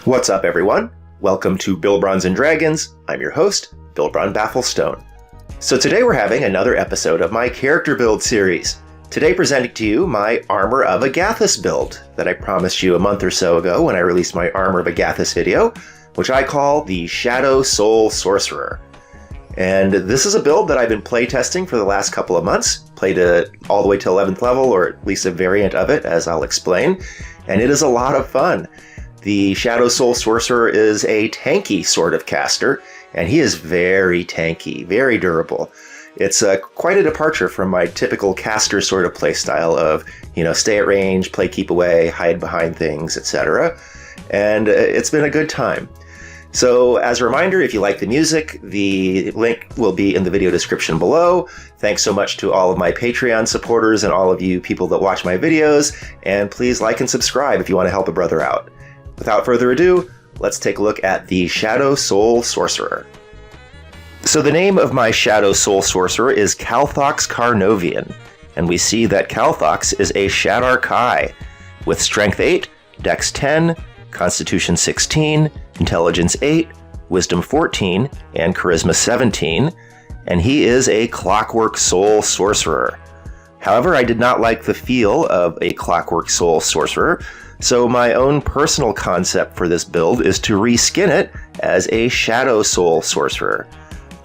What's up, everyone? Welcome to Bilbrons and Dragons. I'm your host, Bilbron Bafflestone. So today we're having another episode of my character build series. Today presenting to you my Armor of Agathys build that I promised you a month or so ago when I released my Armor of Agathys video, which I call the Shadow Soul Sorcerer. And this is a build that I've been playtesting for the last couple of months. Played it all the way to 11th level, or at least a variant of it, as I'll explain. And it is a lot of fun. The Shadow Soul Sorcerer is a tanky sort of caster, and he is very tanky, very durable. It's quite a departure from my typical caster sort of playstyle of, stay at range, play keep away, hide behind things, etc. And it's been a good time. So as a reminder, if you like the music, the link will be in the video description below. Thanks so much to all of my Patreon supporters and all of you people that watch my videos, and please like and subscribe if you want to help a brother out. Without further ado, let's take a look at the Shadow Soul Sorcerer. So the name of my Shadow Soul Sorcerer is Calthox Carnovian, and we see that Calthox is a Shadar Kai with Strength 8, Dex 10, Constitution 16, Intelligence 8, Wisdom 14, and Charisma 17, and he is a Clockwork Soul Sorcerer. However, I did not like the feel of a Clockwork Soul Sorcerer, so my own personal concept for this build is to reskin it as a Shadow Soul Sorcerer.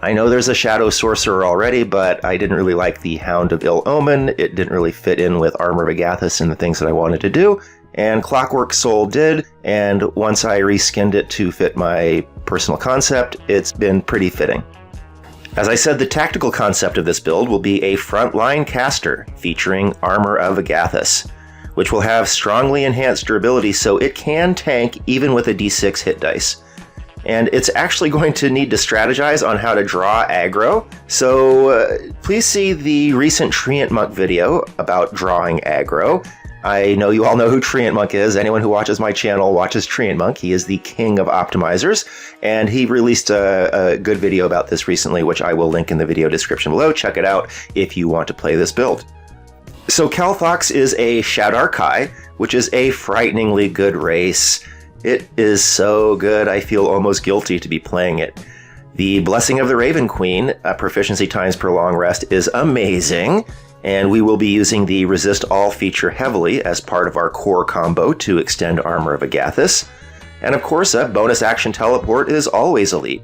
I know there's a Shadow Sorcerer already, but I didn't really like the Hound of Ill Omen. It didn't really fit in with Armor of Agathys and the things that I wanted to do, and Clockwork Soul did, and once I reskinned it to fit my personal concept, it's been pretty fitting. As I said, the tactical concept of this build will be a frontline caster featuring Armor of Agathys, which will have strongly enhanced durability so it can tank even with a d6 hit dice. And it's actually going to need to strategize on how to draw aggro, so please see the recent Treant Monk video about drawing aggro. I know you all know who Treant Monk is. Anyone who watches my channel watches Treant Monk. He is the king of optimizers, and he released a good video about this recently, which I will link in the video description below. Check it out if you want to play this build. So Calthox is a Shadar Kai, which is a frighteningly good race. It is so good, I feel almost guilty to be playing it. The Blessing of the Raven Queen, proficiency times per long rest, is amazing, and we will be using the Resist All feature heavily as part of our core combo to extend Armor of Agathys. And of course, a bonus action teleport is always elite.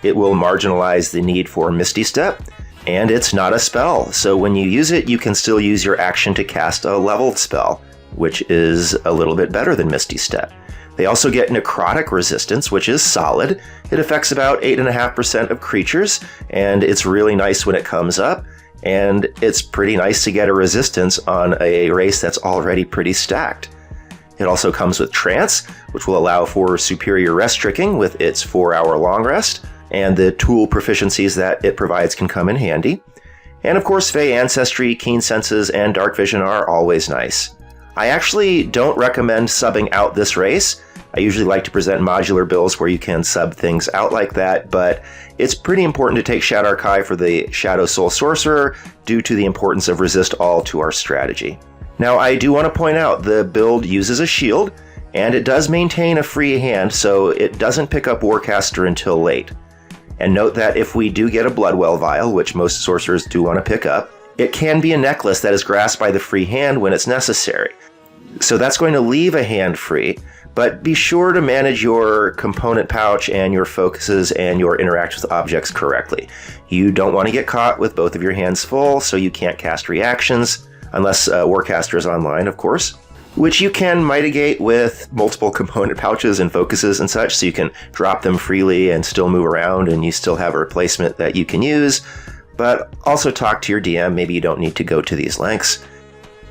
It will marginalize the need for Misty Step, and it's not a spell, so when you use it, you can still use your action to cast a leveled spell, which is a little bit better than Misty Step. They also get necrotic resistance, which is solid. It affects about 8.5% of creatures, and it's really nice when it comes up, and it's pretty nice to get a resistance on a race that's already pretty stacked. It also comes with Trance, which will allow for superior rest tricking with its 4-hour long rest, and the tool proficiencies that it provides can come in handy. And of course, Fey Ancestry, Keen Senses, and Dark Vision are always nice. I actually don't recommend subbing out this race. I usually like to present modular builds where you can sub things out like that, but it's pretty important to take Shadar Kai for the Shadow Soul Sorcerer due to the importance of Resist All to our strategy. Now, I do want to point out the build uses a shield, and it does maintain a free hand, so it doesn't pick up Warcaster until late. And note that if we do get a Bloodwell Vial, which most sorcerers do want to pick up, it can be a necklace that is grasped by the free hand when it's necessary. So that's going to leave a hand free, but be sure to manage your component pouch and your focuses and your interactions with objects correctly. You don't want to get caught with both of your hands full, so you can't cast reactions, unless Warcaster is online, of course, which you can mitigate with multiple component pouches and focuses and such, so you can drop them freely and still move around, and you still have a replacement that you can use. But also talk to your DM, maybe you don't need to go to these lengths.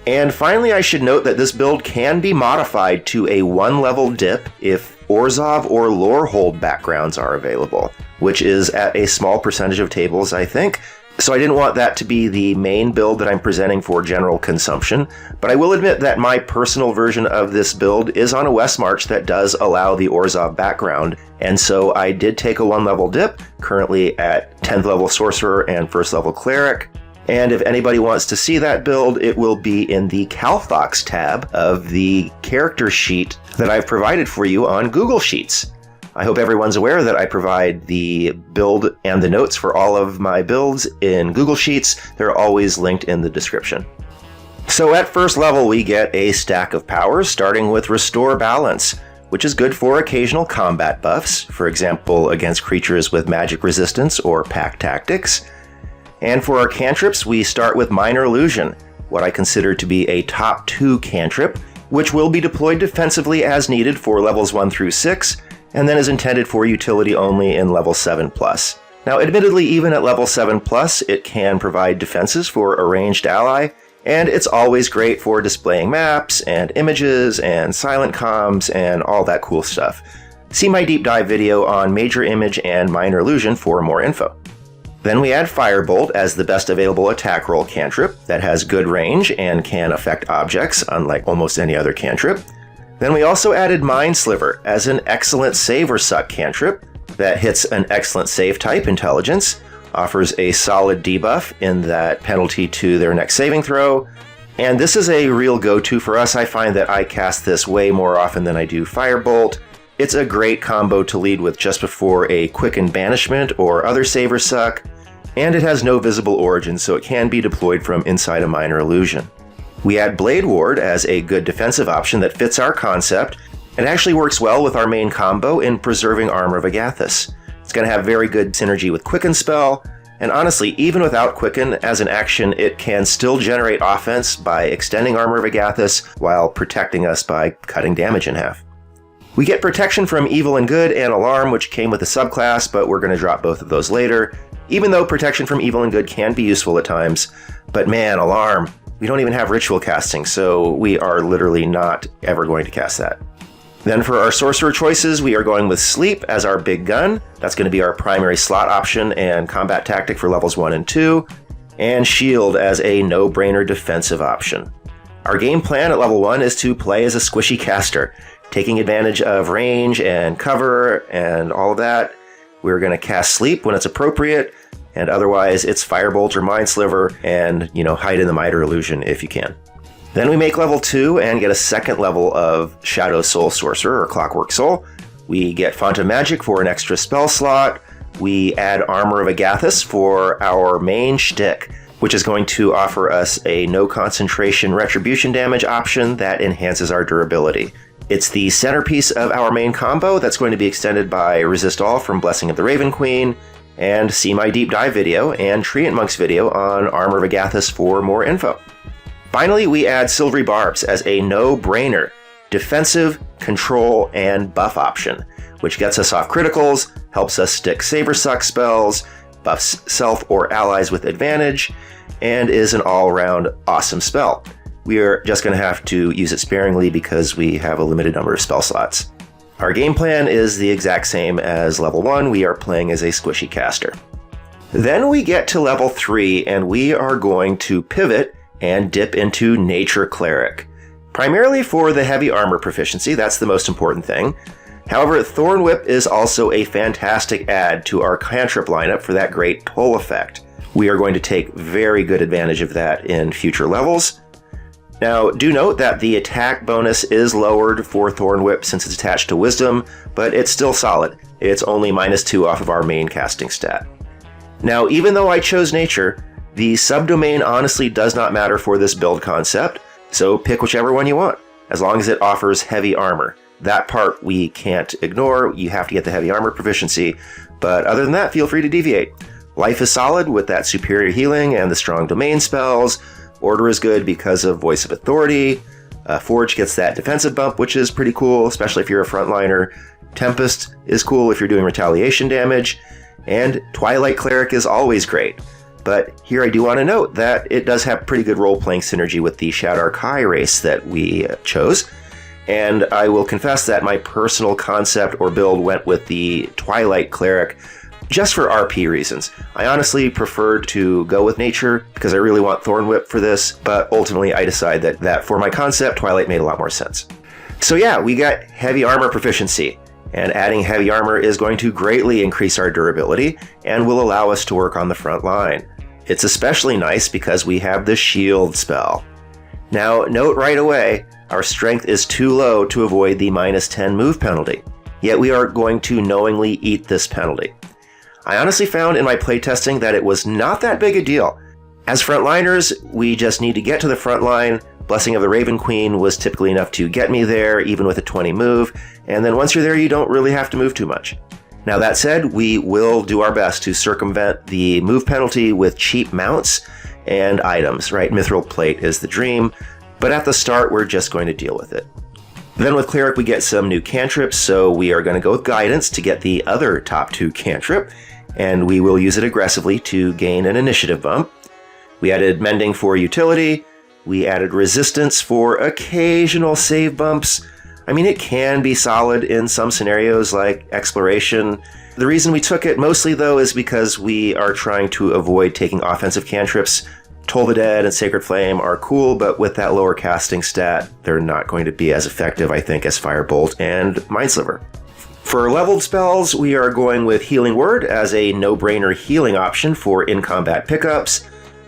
And finally, I should note that this build can be modified to a 1-level dip if Orzhov or Lorehold backgrounds are available, which is at a small percentage of tables, I think. So I didn't want that to be the main build that I'm presenting for general consumption, but I will admit that my personal version of this build is on a West March that does allow the Orzhov background, and so I did take a 1-level dip, currently at 10th level Sorcerer and 1st level Cleric, And if anybody wants to see that build, it will be in the Calthox tab of the character sheet that I've provided for you on Google Sheets. I hope everyone's aware that I provide the build and the notes for all of my builds in Google Sheets. They're always linked in the description. So at first level, we get a stack of powers, starting with Restore Balance, which is good for occasional combat buffs, for example, against creatures with magic resistance or pack tactics. And for our cantrips, we start with Minor Illusion, what I consider to be a top 2 cantrip, which will be deployed defensively as needed for levels 1 through 6, and then is intended for utility only in level 7+. Now, admittedly, even at level 7+, it can provide defenses for a ranged ally, and it's always great for displaying maps and images and silent comms and all that cool stuff. See my deep dive video on Major Image and Minor Illusion for more info. Then we add Firebolt as the best available attack roll cantrip that has good range and can affect objects, unlike almost any other cantrip. Then we also added Mind Sliver as an excellent save or suck cantrip that hits an excellent save type, Intelligence, offers a solid debuff in that penalty to their next saving throw, and this is a real go-to for us. I find that I cast this way more often than I do Firebolt. It's a great combo to lead with just before a Quicken Banishment or other save or suck, and it has no visible origin, so it can be deployed from inside a Minor Illusion. We add Blade Ward as a good defensive option that fits our concept, and actually works well with our main combo in preserving Armor of Agathys. It's going to have very good synergy with Quicken spell, and honestly, even without Quicken as an action, it can still generate offense by extending Armor of Agathys while protecting us by cutting damage in half. We get protection from Evil and Good and Alarm, which came with the subclass, but we're going to drop both of those later, even though protection from Evil and Good can be useful at times. But man, Alarm, we don't even have ritual casting, so we are literally not ever going to cast that. Then for our Sorcerer Choices, we are going with Sleep as our big gun. That's going to be our primary slot option and combat tactic for levels 1 and 2, and Shield as a no-brainer defensive option. Our game plan at level 1 is to play as a squishy caster, taking advantage of range and cover and all of that. We're going to cast Sleep when it's appropriate, and otherwise it's Firebolt or Mind Sliver and, hide in the Minor Illusion if you can. Then we make level 2 and get a second level of Shadow Soul Sorcerer or Clockwork Soul. We get Font of Magic for an extra spell slot. We add Armor of Agathys for our main shtick, which is going to offer us a no concentration retribution damage option that enhances our durability. It's the centerpiece of our main combo that's going to be extended by Resist All from Blessing of the Raven Queen, and see my deep dive video and Treant Monk's video on Armor of Agathys for more info. Finally, we add Silvery Barbs as a no-brainer defensive, control, and buff option, which gets us off criticals, helps us stick Saber Suck spells, buffs self or allies with advantage, and is an all-around awesome spell. We are just going to have to use it sparingly because we have a limited number of spell slots. Our game plan is the exact same as level 1. We are playing as a squishy caster. Then we get to level 3, and we are going to pivot and dip into Nature Cleric. Primarily for the heavy armor proficiency, that's the most important thing. However, Thorn Whip is also a fantastic add to our cantrip lineup for that great pull effect. We are going to take very good advantage of that in future levels. Now, do note that the attack bonus is lowered for Thorn Whip since it's attached to Wisdom, but it's still solid. It's only -2 off of our main casting stat. Now, even though I chose Nature, the subdomain honestly does not matter for this build concept, so pick whichever one you want, as long as it offers heavy armor. That part we can't ignore, you have to get the heavy armor proficiency, but other than that, feel free to deviate. Life is solid with that superior healing and the strong domain spells. Order is good because of Voice of Authority. Forge gets that defensive bump, which is pretty cool, especially if you're a frontliner. Tempest is cool if you're doing retaliation damage. And Twilight Cleric is always great. But here I do want to note that it does have pretty good role-playing synergy with the Shadar Kai race that we chose. And I will confess that my personal concept or build went with the Twilight Cleric just for RP reasons. I honestly preferred to go with Nature because I really want Thorn Whip for this, but ultimately I decided that for my concept, Twilight made a lot more sense. So yeah, we got heavy armor proficiency, and adding heavy armor is going to greatly increase our durability and will allow us to work on the front line. It's especially nice because we have the shield spell. Now, note right away, our strength is too low to avoid the -10 move penalty, yet we are going to knowingly eat this penalty. I honestly found in my playtesting that it was not that big a deal. As frontliners, we just need to get to the front line. Blessing of the Raven Queen was typically enough to get me there, even with a 20 move, and then once you're there, you don't really have to move too much. Now that said, we will do our best to circumvent the move penalty with cheap mounts and items, right? Mithril Plate is the dream, but at the start, we're just going to deal with it. Then with Cleric, we get some new cantrips, so we are going to go with Guidance to get the other top 2 cantrip, and we will use it aggressively to gain an initiative bump. We added Mending for utility. We added Resistance for occasional save bumps. I mean, it can be solid in some scenarios like Exploration. The reason we took it mostly, though, is because we are trying to avoid taking offensive cantrips. Toll the Dead and Sacred Flame are cool, but with that lower casting stat, they're not going to be as effective, I think, as Firebolt and Mindsliver. For leveled spells, we are going with Healing Word as a no-brainer healing option for in-combat pickups.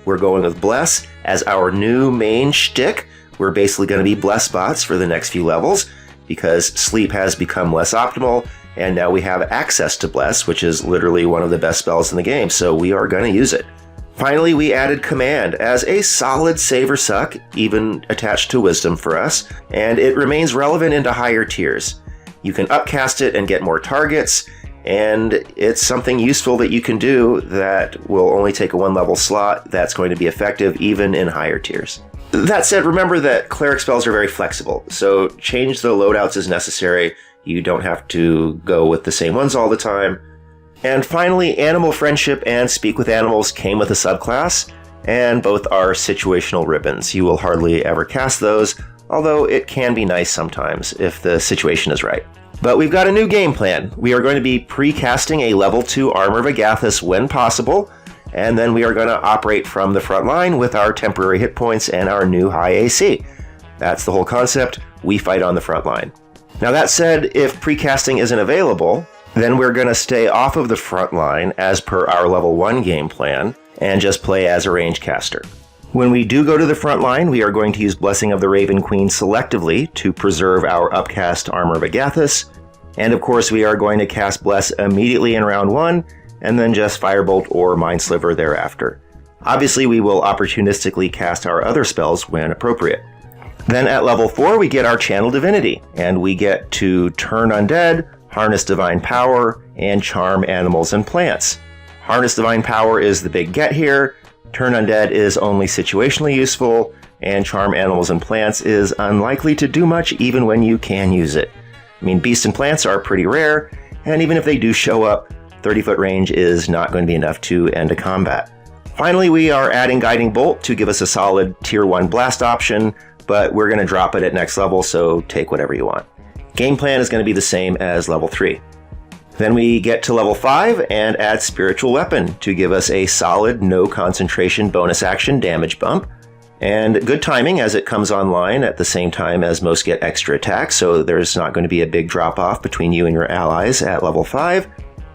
We're going with Bless as our new main shtick. We're basically going to be Bless bots for the next few levels, because Sleep has become less optimal, and now we have access to Bless, which is literally one of the best spells in the game, so we are going to use it. Finally, we added Command as a solid save or suck, even attached to Wisdom for us, and it remains relevant into higher tiers. You can upcast it and get more targets, and it's something useful that you can do that will only take a 1-level slot that's going to be effective even in higher tiers. That said, remember that Cleric spells are very flexible, so change the loadouts as necessary. You don't have to go with the same ones all the time. And finally, Animal Friendship and Speak with Animals came with a subclass, and both are situational ribbons. You will hardly ever cast those, although it can be nice sometimes if the situation is right. But we've got a new game plan. We are going to be pre-casting a level 2 Armor of Agathys when possible, and then we are going to operate from the front line with our temporary hit points and our new high AC. That's the whole concept. We fight on the front line. Now that said, if precasting isn't available, then we're going to stay off of the front line as per our level 1 game plan and just play as a ranged caster. When we do go to the front line, we are going to use Blessing of the Raven Queen selectively to preserve our upcast Armor of Agathys. And of course, we are going to cast Bless immediately in round 1, and then just Firebolt or Mindsliver thereafter. Obviously, we will opportunistically cast our other spells when appropriate. Then at level 4, we get our Channel Divinity, and we get to Turn Undead, Harness Divine Power, and Charm Animals and Plants. Harness Divine Power is the big get here, Turn Undead is only situationally useful, and Charm Animals and Plants is unlikely to do much even when you can use it. I mean, Beasts and Plants are pretty rare, and even if they do show up, 30-foot range is not going to be enough to end a combat. Finally, we are adding Guiding Bolt to give us a solid Tier 1 blast option, but we're going to drop it at next level, so take whatever you want. Game plan is going to be the same as level 3. Then we get to level 5 and add Spiritual Weapon to give us a solid no concentration bonus action damage bump. And good timing as it comes online at the same time as most get extra attacks, so there's not going to be a big drop off between you and your allies at level 5.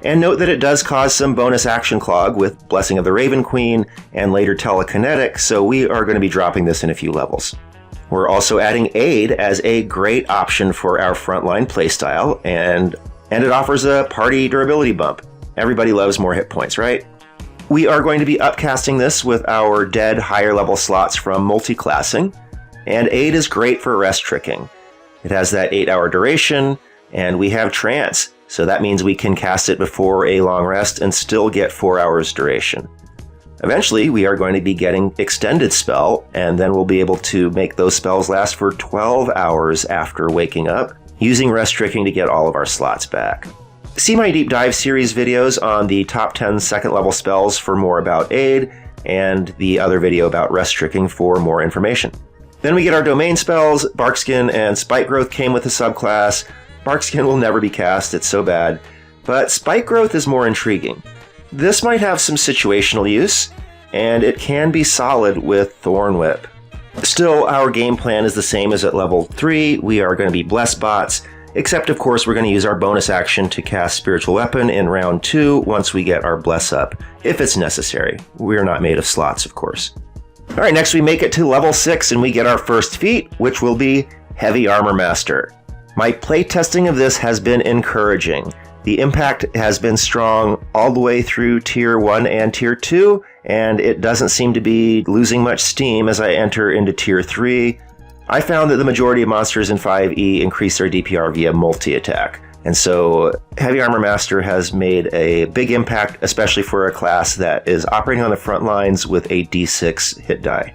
And note that it does cause some bonus action clog with Blessing of the Raven Queen and later Telekinetic, so we are going to be dropping this in a few levels. We're also adding Aid as a great option for our frontline playstyle, and it offers a party durability bump. Everybody loves more hit points, right? We are going to be upcasting this with our dead higher level slots from multi-classing, and Aid is great for rest tricking. It has that 8-hour duration, and we have Trance, so that means we can cast it before a long rest and still get 4 hours duration. Eventually, we are going to be getting Extended Spell, and then we'll be able to make those spells last for 12 hours after waking up, using rest tricking to get all of our slots back. See my deep dive series videos on the top 10 second level spells for more about Aid, and the other video about rest tricking for more information. Then we get our domain spells. Barkskin and Spike Growth came with a subclass. Barkskin will never be cast, it's so bad, but Spike Growth is more intriguing. This might have some situational use, and it can be solid with Thorn Whip. Still, our game plan is the same as at level 3. We are going to be Bless bots, Except, of course, we're going to use our bonus action to cast Spiritual Weapon in round 2 once we get our Bless up, if it's necessary. We're not made of slots, of course. Alright, next we make it to level 6 and we get our first feat, which will be Heavy Armor Master. My playtesting of this has been encouraging. The impact has been strong all the way through Tier 1 and Tier 2, and it doesn't seem to be losing much steam as I enter into Tier 3. I found that the majority of monsters in 5e increase their DPR via multi-attack, and so Heavy Armor Master has made a big impact, especially for a class that is operating on the front lines with a d6 hit die.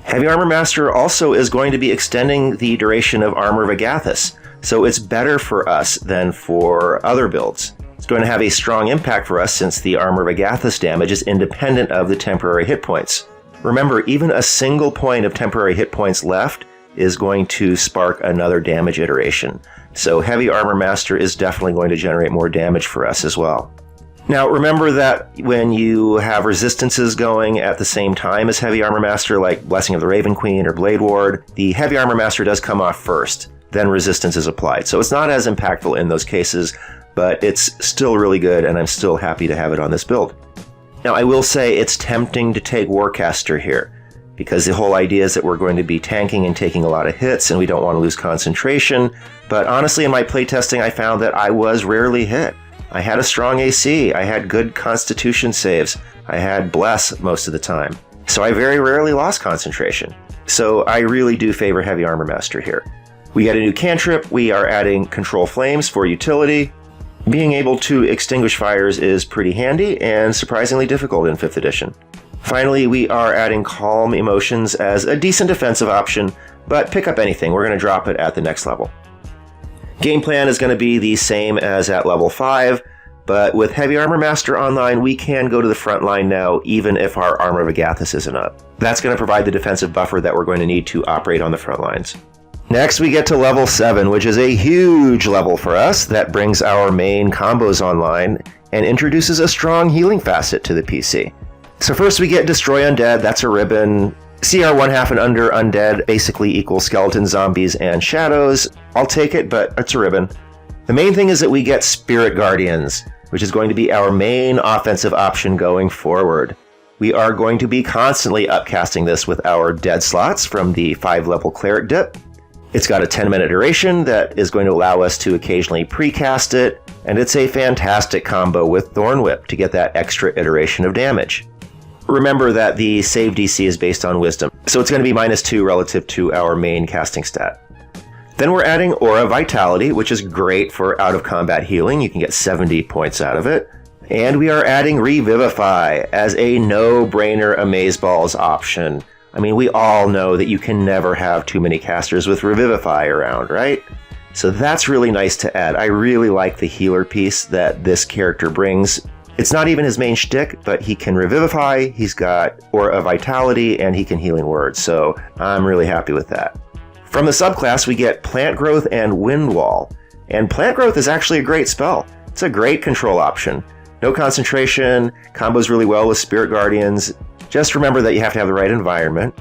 Heavy Armor Master also is going to be extending the duration of Armor of Agathys, so it's better for us than for other builds. It's going to have a strong impact for us since the Armor of Agathys damage is independent of the temporary hit points. Remember, even a single point of temporary hit points left is going to spark another damage iteration. So Heavy Armor Master is definitely going to generate more damage for us as well. Now remember that when you have resistances going at the same time as Heavy Armor Master, like Blessing of the Raven Queen or Blade Ward, the Heavy Armor Master does come off first, then resistance is applied. So it's not as impactful in those cases, but it's still really good and I'm still happy to have it on this build. Now I will say it's tempting to take Warcaster here, because the whole idea is that we're going to be tanking and taking a lot of hits and we don't want to lose concentration. But honestly, in my playtesting, I found that I was rarely hit. I had a strong AC, I had good constitution saves, I had Bless most of the time. So I very rarely lost concentration. So I really do favor Heavy Armor Master here. We got a new cantrip, we are adding Control Flames for utility. Being able to extinguish fires is pretty handy and surprisingly difficult in 5th edition. Finally, we are adding Calm Emotions as a decent defensive option, but pick up anything, we're going to drop it at the next level. Game plan is going to be the same as at level 5, but with Heavy Armor Master online, we can go to the front line now, even if our Armor of Agathys isn't up. That's going to provide the defensive buffer that we're going to need to operate on the front lines. Next, we get to level 7, which is a huge level for us that brings our main combos online and introduces a strong healing facet to the PC. So first we get Destroy Undead, that's a ribbon. CR 1/2 and under undead basically equals skeletons, zombies, and shadows. I'll take it, but it's a ribbon. The main thing is that we get Spirit Guardians, which is going to be our main offensive option going forward. We are going to be constantly upcasting this with our dead slots from the 5-level Cleric dip. It's got a 10-minute duration that is going to allow us to occasionally precast it, and it's a fantastic combo with Thorn Whip to get that extra iteration of damage. Remember that the save DC is based on Wisdom, so it's going to be -2 relative to our main casting stat. Then we're adding Aura Vitality, which is great for out-of-combat healing. You can get 70 points out of it. And we are adding Revivify as a no-brainer Amazeballs option. I mean, we all know that you can never have too many casters with Revivify around, right? So that's really nice to add. I really like the healer piece that this character brings. It's not even his main shtick, but he can Revivify, he's got Aura Vitality, and he can Healing Word, so I'm really happy with that. From the subclass, we get Plant Growth and Wind Wall. And Plant Growth is actually a great spell. It's a great control option. No concentration, combos really well with Spirit Guardians. Just remember that you have to have the right environment.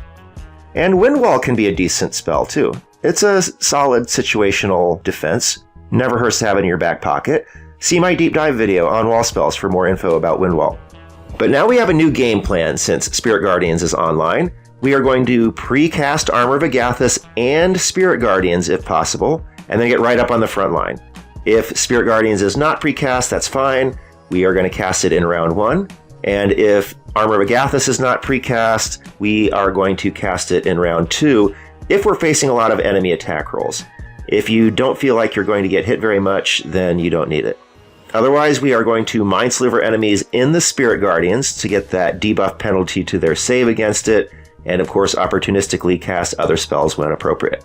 And Wind Wall can be a decent spell, too. It's a solid situational defense. Never hurts to have it in your back pocket. See my deep dive video on wall spells for more info about Wind Wall. But now we have a new game plan since Spirit Guardians is online. We are going to pre-cast Armor of Agathys and Spirit Guardians if possible, and then get right up on the front line. If Spirit Guardians is not pre-cast, that's fine. We are going to cast it in round 1. And if Armor of Agathys is not pre-cast, we are going to cast it in round 2 if we're facing a lot of enemy attack rolls. If you don't feel like you're going to get hit very much, then you don't need it. Otherwise, we are going to Mind Sliver enemies in the Spirit Guardians to get that debuff penalty to their save against it, and of course opportunistically cast other spells when appropriate.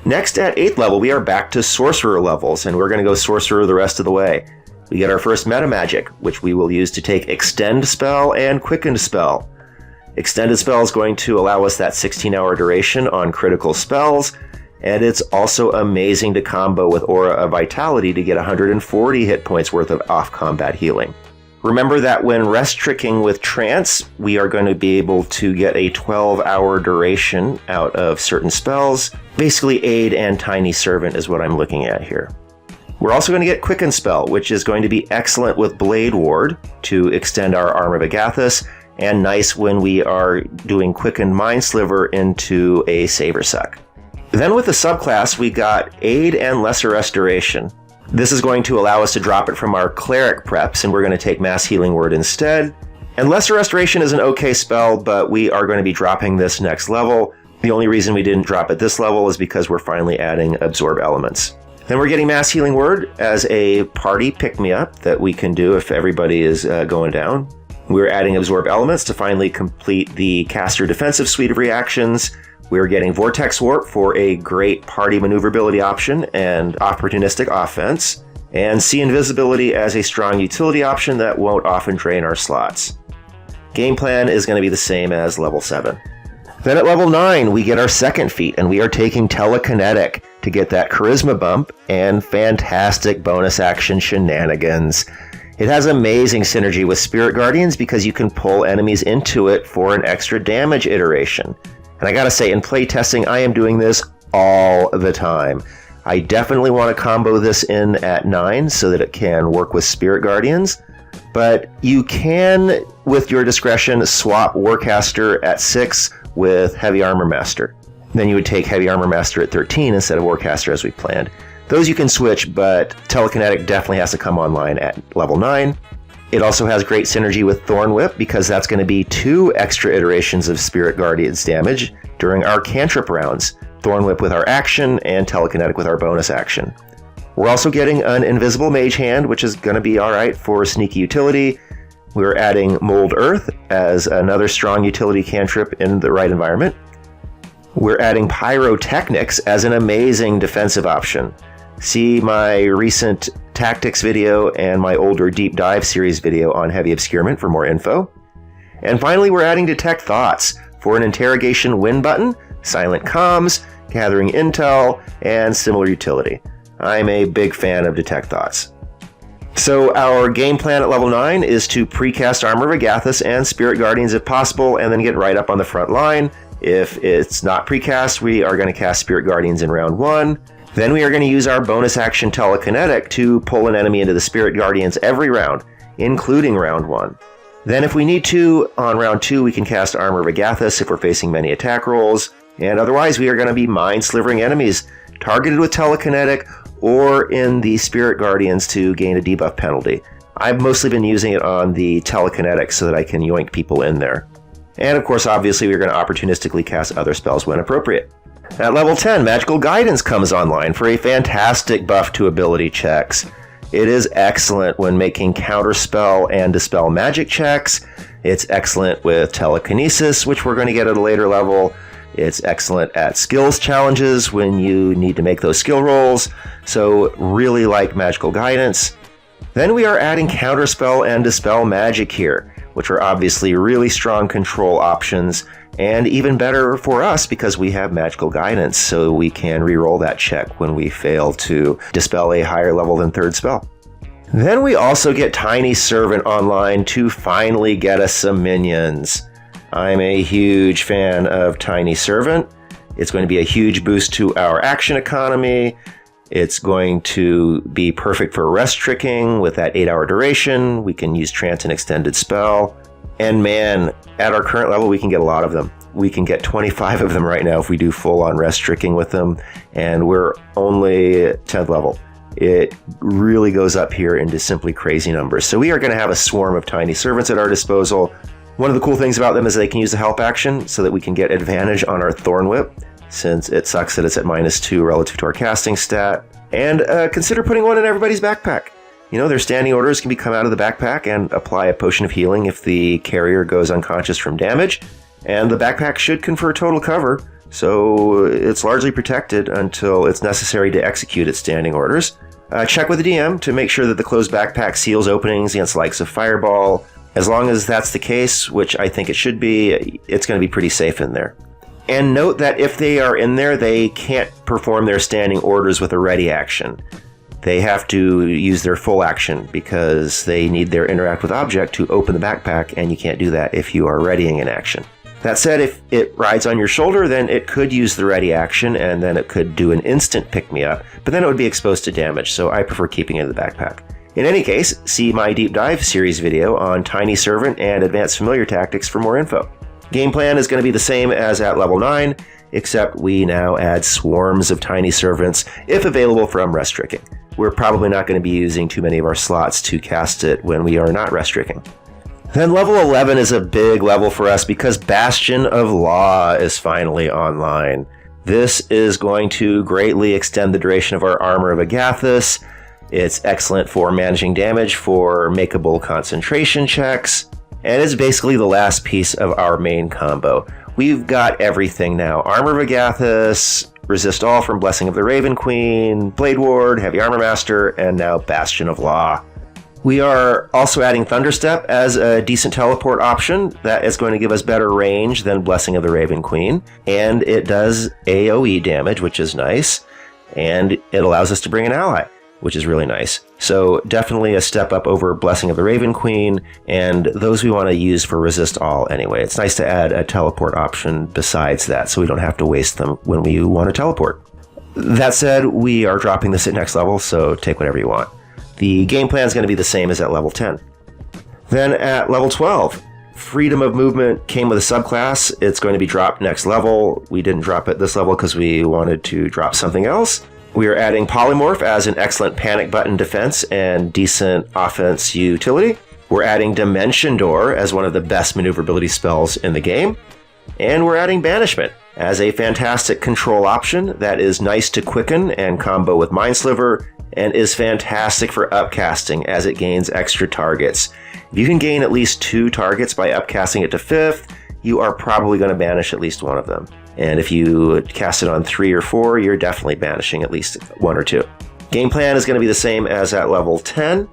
Next, at 8th level, we are back to Sorcerer levels, and we're going to go Sorcerer the rest of the way. We get our first Meta Magic, which we will use to take Extend Spell and Quickened Spell. Extended Spell is going to allow us that 16-hour duration on critical spells, and it's also amazing to combo with Aura of Vitality to get 140 hit points worth of off-combat healing. Remember that when rest tricking with trance, we are going to be able to get a 12-hour duration out of certain spells. Basically, Aid and Tiny Servant is what I'm looking at here. We're also going to get Quicken Spell, which is going to be excellent with Blade Ward to extend our Armor of Agathys, and nice when we are doing Quickened Mind Sliver into a Saber Suck. Then with the subclass, we got Aid and Lesser Restoration. This is going to allow us to drop it from our Cleric preps, and we're going to take Mass Healing Word instead. And Lesser Restoration is an okay spell, but we are going to be dropping this next level. The only reason we didn't drop it this level is because we're finally adding Absorb Elements. Then we're getting Mass Healing Word as a party pick-me-up that we can do if everybody is going down. We're adding Absorb Elements to finally complete the Caster Defensive suite of reactions. We're getting Vortex Warp for a great party maneuverability option and opportunistic offense, and See Invisibility as a strong utility option that won't often drain our slots. Game plan is going to be the same as level 7. Then at level 9, we get our second feat, and we are taking Telekinetic to get that Charisma bump and fantastic bonus action shenanigans. It has amazing synergy with Spirit Guardians because you can pull enemies into it for an extra damage iteration. And I gotta say, in playtesting, I am doing this all the time. I definitely want to combo this in at 9 so that it can work with Spirit Guardians, but you can, with your discretion, swap Warcaster at 6 with Heavy Armor Master. Then you would take Heavy Armor Master at 13 instead of Warcaster as we planned. Those you can switch, but Telekinetic definitely has to come online at level 9. It also has great synergy with Thorn Whip because that's going to be 2 extra iterations of Spirit Guardians damage during our cantrip rounds. Thorn Whip with our action and Telekinetic with our bonus action. We're also getting an Invisible Mage Hand, which is going to be alright for sneaky utility. We're adding Mold Earth as another strong utility cantrip in the right environment. We're adding Pyrotechnics as an amazing defensive option. See my recent Tactics video and my older Deep Dive series video on Heavy Obscurement for more info. And finally, we're adding Detect Thoughts for an Interrogation Win button, Silent Comms, Gathering Intel, and similar utility. I'm a big fan of Detect Thoughts. So our game plan at level 9 is to precast Armor of Agathys and Spirit Guardians if possible, and then get right up on the front line. If it's not precast, we are going to cast Spirit Guardians in round 1. Then we are going to use our bonus action Telekinetic to pull an enemy into the Spirit Guardians every round, including round 1. Then if we need to, on round 2 we can cast Armor of Agathys if we're facing many attack rolls, and otherwise we are going to be mind slivering enemies, targeted with Telekinetic or in the Spirit Guardians to gain a debuff penalty. I've mostly been using it on the Telekinetic so that I can yoink people in there. And of course, obviously, we're going to opportunistically cast other spells when appropriate. At level 10, Magical Guidance comes online for a fantastic buff to ability checks. It is excellent when making counterspell and dispel magic checks. It's excellent with telekinesis, which we're going to get at a later level. It's excellent at skills challenges when you need to make those skill rolls. So really like Magical Guidance. Then we are adding counterspell and dispel magic here, which are obviously really strong control options, and even better for us because we have Magical Guidance, so we can reroll that check when we fail to dispel a higher level than 3rd spell. Then we also get Tiny Servant online to finally get us some minions. I'm a huge fan of Tiny Servant. It's going to be a huge boost to our action economy. It's going to be perfect for rest tricking with that 8-hour duration. We can use Trance and Extended Spell. And man, at our current level, we can get a lot of them. We can get 25 of them right now if we do full-on rest tricking with them. And we're only 10th level. It really goes up here into simply crazy numbers. So we are going to have a swarm of Tiny Servants at our disposal. One of the cool things about them is they can use the help action so that we can get advantage on our Thorn Whip, since it sucks that it's at -2 relative to our casting stat. And consider putting one in everybody's backpack. You know, their standing orders can be come out of the backpack and apply a potion of healing if the carrier goes unconscious from damage. And the backpack should confer total cover, so it's largely protected until it's necessary to execute its standing orders. Check with the DM to make sure that the closed backpack seals openings against the likes of Fireball. As long as that's the case, which I think it should be, it's going to be pretty safe in there. And note that if they are in there, they can't perform their standing orders with a ready action. They have to use their full action because they need their interact with object to open the backpack, and you can't do that if you are readying an action. That said, if it rides on your shoulder, then it could use the ready action, and then it could do an instant pick-me-up, but then it would be exposed to damage, so I prefer keeping it in the backpack. In any case, see my Deep Dive series video on Tiny Servant and Advanced Familiar Tactics for more info. Game plan is going to be the same as at level 9, except we now add swarms of Tiny Servants if available from rest tricking. We're probably not going to be using too many of our slots to cast it when we are not rest tricking. Then level 11 is a big level for us because Bastion of Law is finally online. This is going to greatly extend the duration of our Armor of Agathys. It's excellent for managing damage for makeable concentration checks, and it's basically the last piece of our main combo. We've got everything now. Armor of Agathys, Resist All from Blessing of the Raven Queen, Blade Ward, Heavy Armor Master, and now Bastion of Law. We are also adding Thunderstep as a decent teleport option that is going to give us better range than Blessing of the Raven Queen, and it does AoE damage, which is nice, and it allows us to bring an ally, which is really nice. So definitely a step up over Blessing of the Raven Queen, and those we want to use for Resist All anyway. It's nice to add a teleport option besides that, so we don't have to waste them when we want to teleport. That said, we are dropping this at next level, so take whatever you want. The game plan is going to be the same as at level 10. Then at level 12, Freedom of Movement came with a subclass. It's going to be dropped next level. We didn't drop it this level because we wanted to drop something else. We are adding Polymorph as an excellent panic button defense and decent offense utility. We're adding Dimension Door as one of the best maneuverability spells in the game. And we're adding Banishment as a fantastic control option that is nice to quicken and combo with Mind Sliver, and is fantastic for upcasting as it gains extra targets. If you can gain at least 2 targets by upcasting it to 5th, you are probably going to banish at least one of them. And if you cast it on 3 or 4, you're definitely banishing at least 1 or 2. Game plan is going to be the same as at level 10.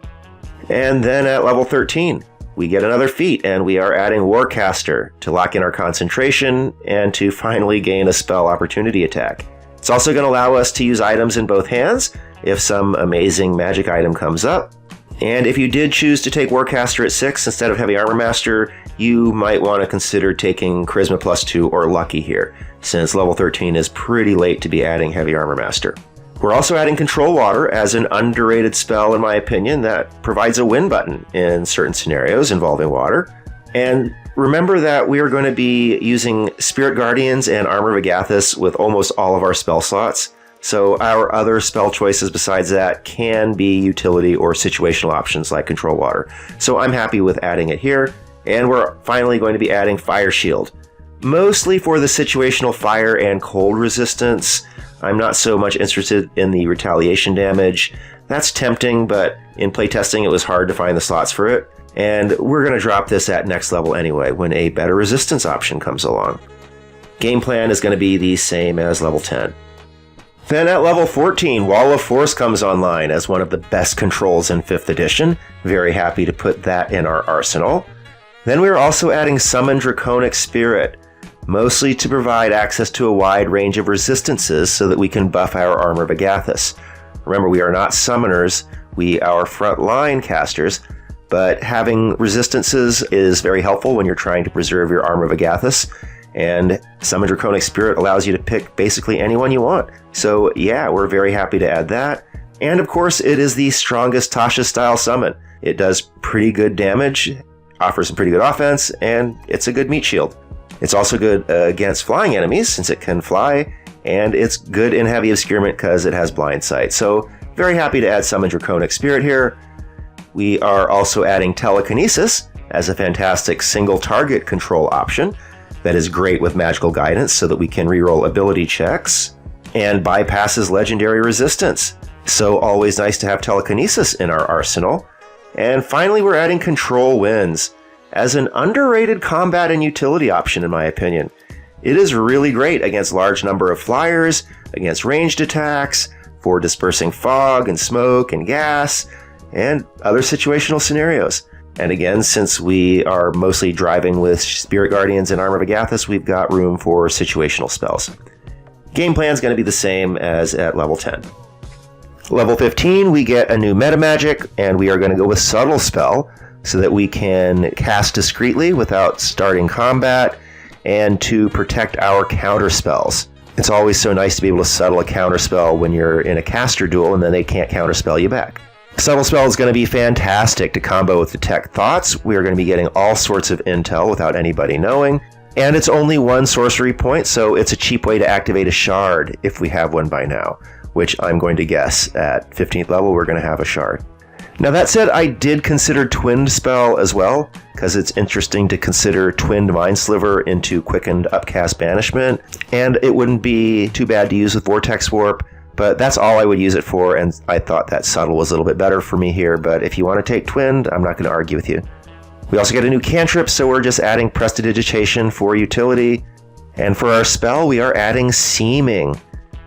And then at level 13, we get another feat, and we are adding Warcaster to lock in our concentration and to finally gain a spell opportunity attack. It's also going to allow us to use items in both hands if some amazing magic item comes up. And if you did choose to take Warcaster at 6 instead of Heavy Armor Master, you might want to consider taking Charisma +2 or Lucky here, since level 13 is pretty late to be adding Heavy Armor Master. We're also adding Control Water as an underrated spell, in my opinion, that provides a win button in certain scenarios involving water. And remember that we are going to be using Spirit Guardians and Armor of Agathys with almost all of our spell slots. So our other spell choices besides that can be utility or situational options like Control Water. So I'm happy with adding it here. And we're finally going to be adding Fire Shield, mostly for the situational fire and cold resistance. I'm not so much interested in the retaliation damage. That's tempting, but in playtesting it was hard to find the slots for it. And we're going to drop this at next level anyway when a better resistance option comes along. Game plan is going to be the same as level 10. Then at level 14, Wall of Force comes online as one of the best controls in 5th edition. Very happy to put that in our arsenal. Then we're also adding Summon Draconic Spirit, mostly to provide access to a wide range of resistances so that we can buff our Armor of Agathys. Remember, we are not summoners, we are frontline casters, but having resistances is very helpful when you're trying to preserve your Armor of Agathys. And Summon Draconic Spirit allows you to pick basically anyone you want. So yeah, we're very happy to add that. And of course, it is the strongest Tasha-style summon. It does pretty good damage, offers some pretty good offense, and it's a good meat shield. It's also good against flying enemies since it can fly, and it's good in heavy obscurement because it has blind sight. So very happy to add Summon Draconic Spirit here. We are also adding Telekinesis as a fantastic single target control option that is great with magical guidance so that we can reroll ability checks and bypasses legendary resistance. So always nice to have Telekinesis in our arsenal. And finally, we're adding Control Winds as an underrated combat and utility option, in my opinion. It is really great against large number of flyers, against ranged attacks, for dispersing fog and smoke and gas, and other situational scenarios. And again, since we are mostly driving with Spirit Guardians and Armor of Agathys, we've got room for situational spells. Game plan is going to be the same as at level 10. Level 15, we get a new meta magic, and we are going to go with Subtle Spell so that we can cast discreetly without starting combat and to protect our counter spells. It's always so nice to be able to settle a counter spell when you're in a caster duel and then they can't counter spell you back. Subtle Spell is going to be fantastic to combo with Detect Thoughts. We are going to be getting all sorts of intel without anybody knowing. And it's only 1 sorcery point, so it's a cheap way to activate a shard if we have one by now, which I'm going to guess at 15th level we're going to have a shard. Now that said, I did consider Twinned Spell as well, because it's interesting to consider Twinned Mind Sliver into Quickened Upcast Banishment, and it wouldn't be too bad to use with Vortex Warp, but that's all I would use it for, and I thought that Subtle was a little bit better for me here, but if you want to take Twinned, I'm not going to argue with you. We also get a new cantrip, so we're just adding Prestidigitation for utility, and for our spell, we are adding Seeming,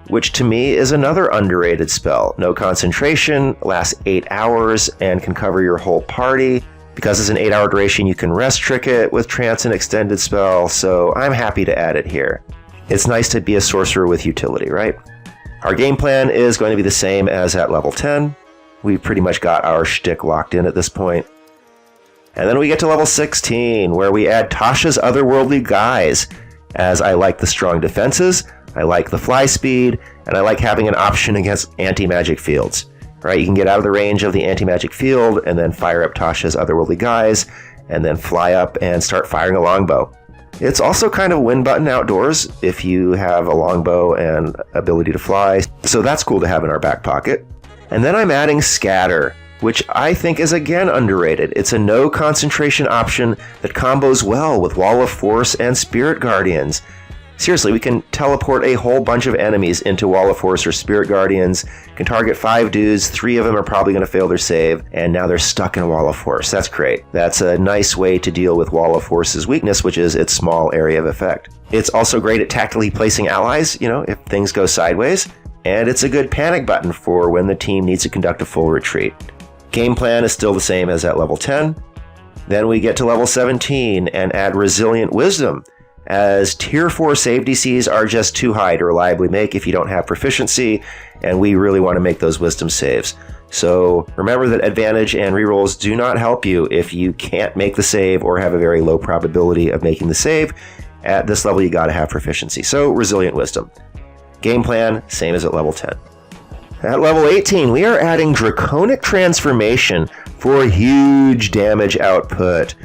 which to me is another underrated spell. No concentration, lasts 8 hours, and can cover your whole party. Because it's an 8-hour duration, you can rest trick it with Trance and Extended Spell, so I'm happy to add it here. It's nice to be a sorcerer with utility, right? Our game plan is going to be the same as at level 10. We've pretty much got our shtick locked in at this point. And then we get to level 16, where we add Tasha's Otherworldly Guise, as I like the strong defenses, I like the fly speed, and I like having an option against anti-magic fields. Right, you can get out of the range of the anti-magic field and then fire up Tasha's Otherworldly Guise, and then fly up and start firing a longbow. It's also kind of a win button outdoors if you have a longbow and ability to fly, so that's cool to have in our back pocket. And then I'm adding Scatter, which I think is again underrated. It's a no concentration option that combos well with Wall of Force and Spirit Guardians. Seriously, we can teleport a whole bunch of enemies into Wall of Force or Spirit Guardians, can target 5 dudes, 3 of them are probably going to fail their save, and now they're stuck in Wall of Force. That's great. That's a nice way to deal with Wall of Force's weakness, which is its small area of effect. It's also great at tactically placing allies, if things go sideways, and it's a good panic button for when the team needs to conduct a full retreat. Game plan is still the same as at level 10. Then we get to level 17 and add Resilient Wisdom, as Tier 4 save DCs are just too high to reliably make if you don't have proficiency, and we really want to make those wisdom saves. So remember that advantage and rerolls do not help you if you can't make the save or have a very low probability of making the save. At this level, you got to have proficiency. So Resilient Wisdom. Game plan, same as at level 10. At level 18, we are adding Draconic Transformation for huge damage output.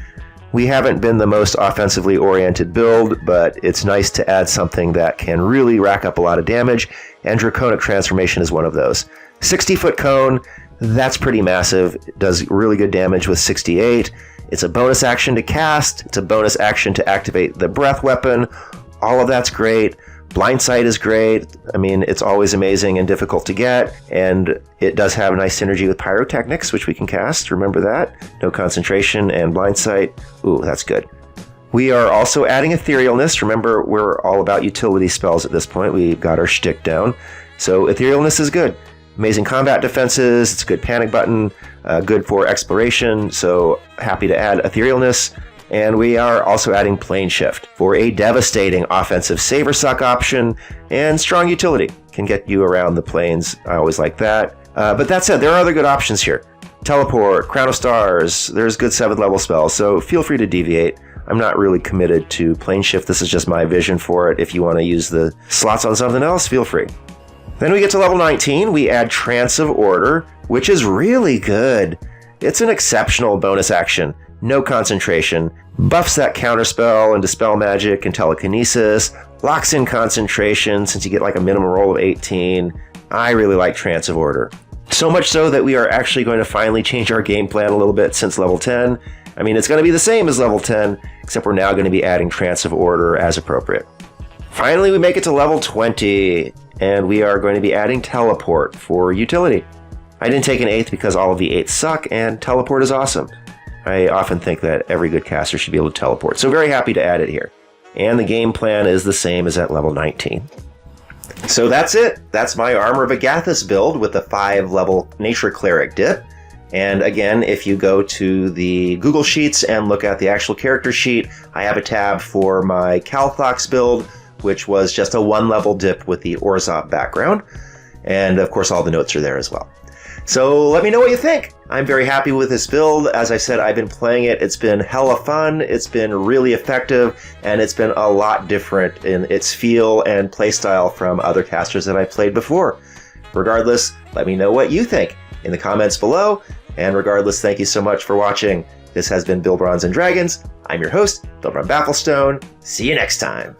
We haven't been the most offensively oriented build, but it's nice to add something that can really rack up a lot of damage, and Draconic Transformation is one of those. 60-foot cone, that's pretty massive. It does really good damage with 68. It's a bonus action to cast. It's a bonus action to activate the breath weapon. All of that's great. Blindsight is great. I mean, it's always amazing and difficult to get, and it does have a nice synergy with Pyrotechnics, which we can cast. Remember that. No concentration and Blindsight. Ooh, that's good. We are also adding Etherealness. Remember, we're all about utility spells at this point. We got our shtick down. So Etherealness is good. Amazing combat defenses. It's a good panic button. Good for exploration. So happy to add Etherealness. And we are also adding Plane Shift for a devastating offensive Saver Suck option, and strong utility. Can get you around the planes. I always like that. But that said, there are other good options here. Teleport, Crown of Stars, there's good 7th level spells, so feel free to deviate. I'm not really committed to Plane Shift. This is just my vision for it. If you want to use the slots on something else, feel free. Then we get to level 19. We add Trance of Order, which is really good. It's an exceptional bonus action. No concentration, buffs that counterspell and dispel magic and telekinesis, locks in concentration since you get like a minimum roll of 18. I really like Trance of Order. So much so that we are actually going to finally change our game plan a little bit since level 10. I mean, it's going to be the same as level 10, except we're now going to be adding Trance of Order as appropriate. Finally, we make it to level 20, and we are going to be adding Teleport for utility. I didn't take an 8th because all of the 8s suck, and Teleport is awesome. I often think that every good caster should be able to teleport, so very happy to add it here. And the game plan is the same as at level 19. So that's it. That's my Armor of Agathys build with the 5-level Nature Cleric dip. And again, if you go to the Google Sheets and look at the actual character sheet, I have a tab for my Calthox build, which was just a 1-level dip with the Orzhov background. And of course, all the notes are there as well. So let me know what you think. I'm very happy with this build. As I said, I've been playing it. It's been hella fun. It's been really effective, and it's been a lot different in its feel and playstyle from other casters that I've played before. Regardless, let me know what you think in the comments below. And regardless, thank you so much for watching. This has been Build Bronze and Dragons. I'm your host, Bill Bron Bafflestone. See you next time.